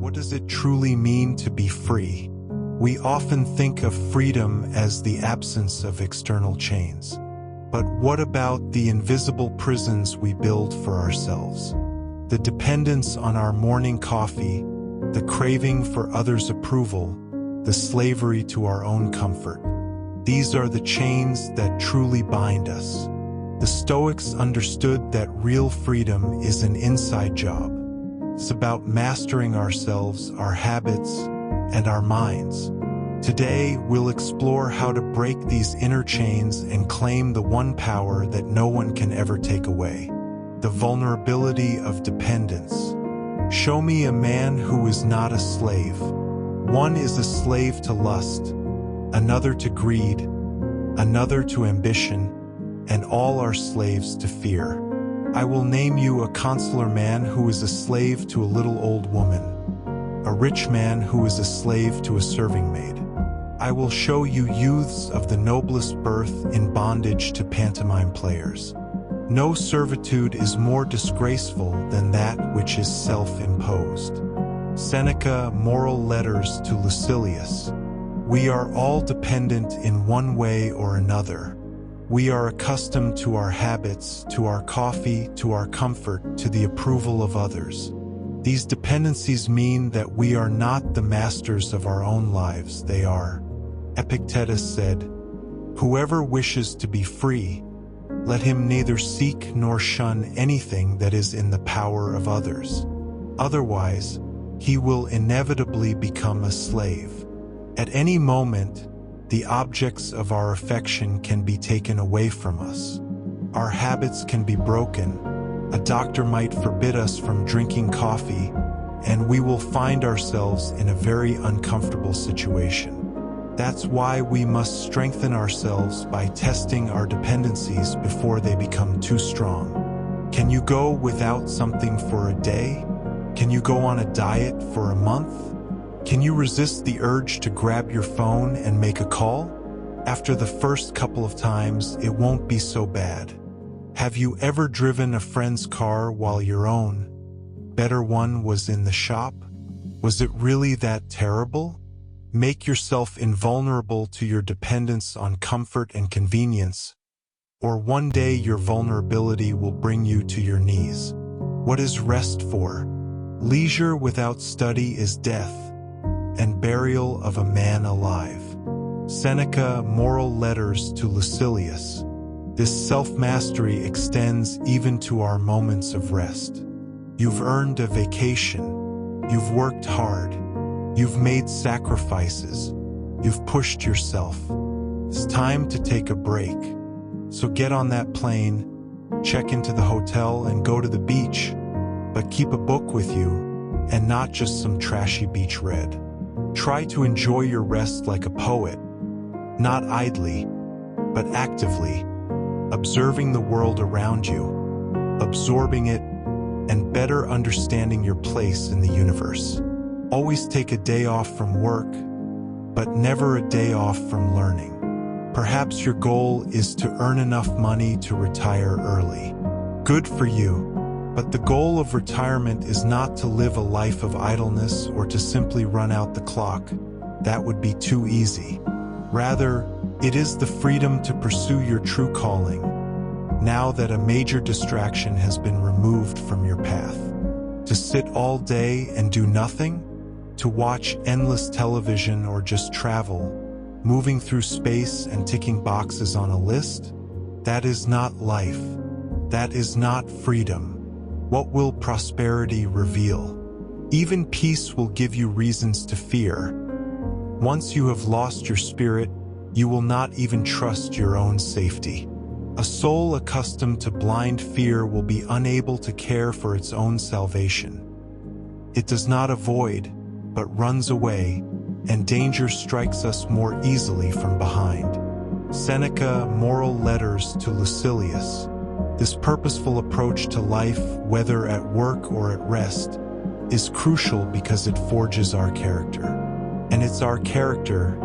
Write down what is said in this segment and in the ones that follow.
What does it truly mean to be free? We often think of freedom as the absence of external chains. But what about the invisible prisons we build for ourselves? The dependence on our morning coffee, the craving for others' approval, the slavery to our own comfort. These are the chains that truly bind us. The Stoics understood that real freedom is an inside job. It's about mastering ourselves, our habits, and our minds. Today, we'll explore how to break these inner chains and claim the one power that no one can ever take away: the vulnerability of dependence. Show me a man who is not a slave. One is a slave to lust, another to greed, another to ambition, and all are slaves to fear. I will name you a consular man who is a slave to a little old woman, a rich man who is a slave to a serving maid. I will show you youths of the noblest birth in bondage to pantomime players. No servitude is more disgraceful than that which is self-imposed. Seneca, Moral Letters to Lucilius. We are all dependent in one way or another. We are accustomed to our habits, to our coffee, to our comfort, to the approval of others. These dependencies mean that we are not the masters of our own lives, they are. Epictetus said, "Whoever wishes to be free, let him neither seek nor shun anything that is in the power of others. Otherwise, he will inevitably become a slave." At any moment, the objects of our affection can be taken away from us. Our habits can be broken. A doctor might forbid us from drinking coffee, and we will find ourselves in a very uncomfortable situation. That's why we must strengthen ourselves by testing our dependencies before they become too strong. Can you go without something for a day? Can you go on a diet for a month? Can you resist the urge to grab your phone and make a call? After the first couple of times, it won't be so bad. Have you ever driven a friend's car while your own, better one was in the shop? Was it really that terrible? Make yourself invulnerable to your dependence on comfort and convenience, or one day your vulnerability will bring you to your knees. What is rest for? Leisure without study is death, and burial of a man alive. Seneca, Moral Letters to Lucilius. This self-mastery extends even to our moments of rest. You've earned a vacation. You've worked hard. You've made sacrifices. You've pushed yourself. It's time to take a break. So get on that plane, check into the hotel, and go to the beach. But keep a book with you, and not just some trashy beach read. Try to enjoy your rest like a poet, not idly, but actively, observing the world around you, absorbing it, and better understanding your place in the universe. Always take a day off from work, but never a day off from learning. Perhaps your goal is to earn enough money to retire early. Good for you. But the goal of retirement is not to live a life of idleness or to simply run out the clock. That would be too easy. Rather, it is the freedom to pursue your true calling, now that a major distraction has been removed from your path. To sit all day and do nothing? To watch endless television or just travel, moving through space and ticking boxes on a list? That is not life. That is not freedom. What will prosperity reveal? Even peace will give you reasons to fear. Once you have lost your spirit, you will not even trust your own safety. A soul accustomed to blind fear will be unable to care for its own salvation. It does not avoid, but runs away, and danger strikes us more easily from behind. Seneca, Moral Letters to Lucilius. This purposeful approach to life, whether at work or at rest, is crucial because it forges our character. And it's our character,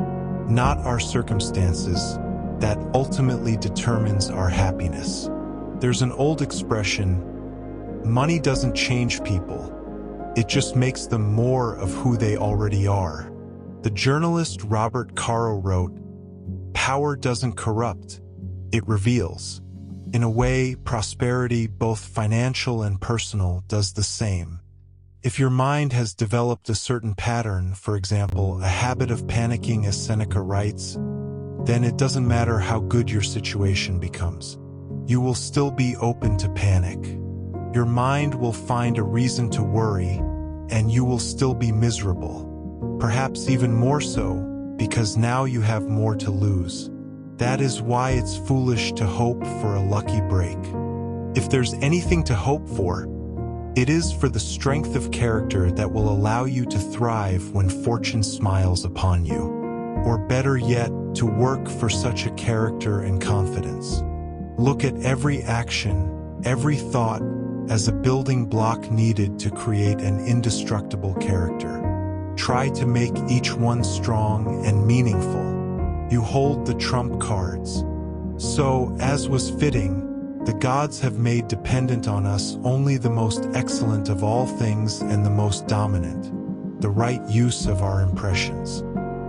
not our circumstances, that ultimately determines our happiness. There's an old expression, money doesn't change people, It just makes them more of who they already are. The journalist Robert Caro wrote, "Power doesn't corrupt, it reveals." In a way, prosperity, both financial and personal, does the same. If your mind has developed a certain pattern, for example, a habit of panicking as Seneca writes, then it doesn't matter how good your situation becomes. You will still be open to panic. Your mind will find a reason to worry, and you will still be miserable. Perhaps even more so, because now you have more to lose. That is why it's foolish to hope for a lucky break. If there's anything to hope for, it is for the strength of character that will allow you to thrive when fortune smiles upon you. Or better yet, to work for such a character and confidence. Look at every action, every thought, as a building block needed to create an indestructible character. Try to make each one strong and meaningful. You hold the trump cards. So, as was fitting, the gods have made dependent on us only the most excellent of all things and the most dominant, the right use of our impressions.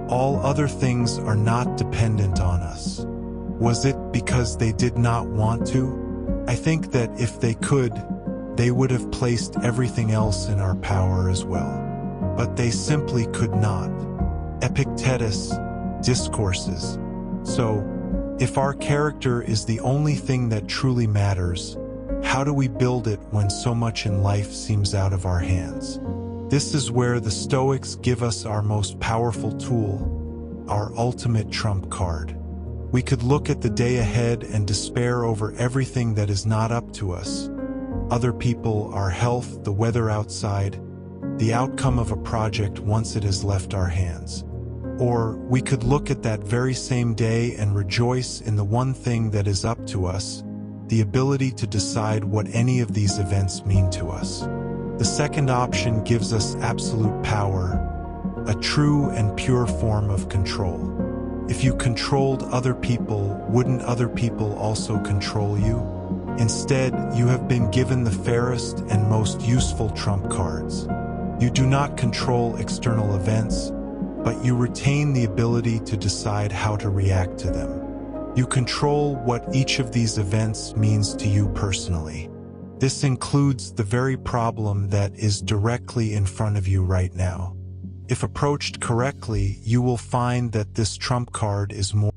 All other things are not dependent on us. Was it because they did not want to? I think that if they could, they would have placed everything else in our power as well. But they simply could not. Epictetus, Discourses. So, if our character is the only thing that truly matters, how do we build it when so much in life seems out of our hands? This is where the Stoics give us our most powerful tool, our ultimate trump card. We could look at the day ahead and despair over everything that is not up to us. Other people, our health, the weather outside, the outcome of a project once it has left our hands. Or we could look at that very same day and rejoice in the one thing that is up to us, the ability to decide what any of these events mean to us. The second option gives us absolute power, a true and pure form of control. If you controlled other people, wouldn't other people also control you? Instead, you have been given the fairest and most useful trump cards. You do not control external events, but you retain the ability to decide how to react to them. You control what each of these events means to you personally. This includes the very problem that is directly in front of you right now. If approached correctly, you will find that this trump card is more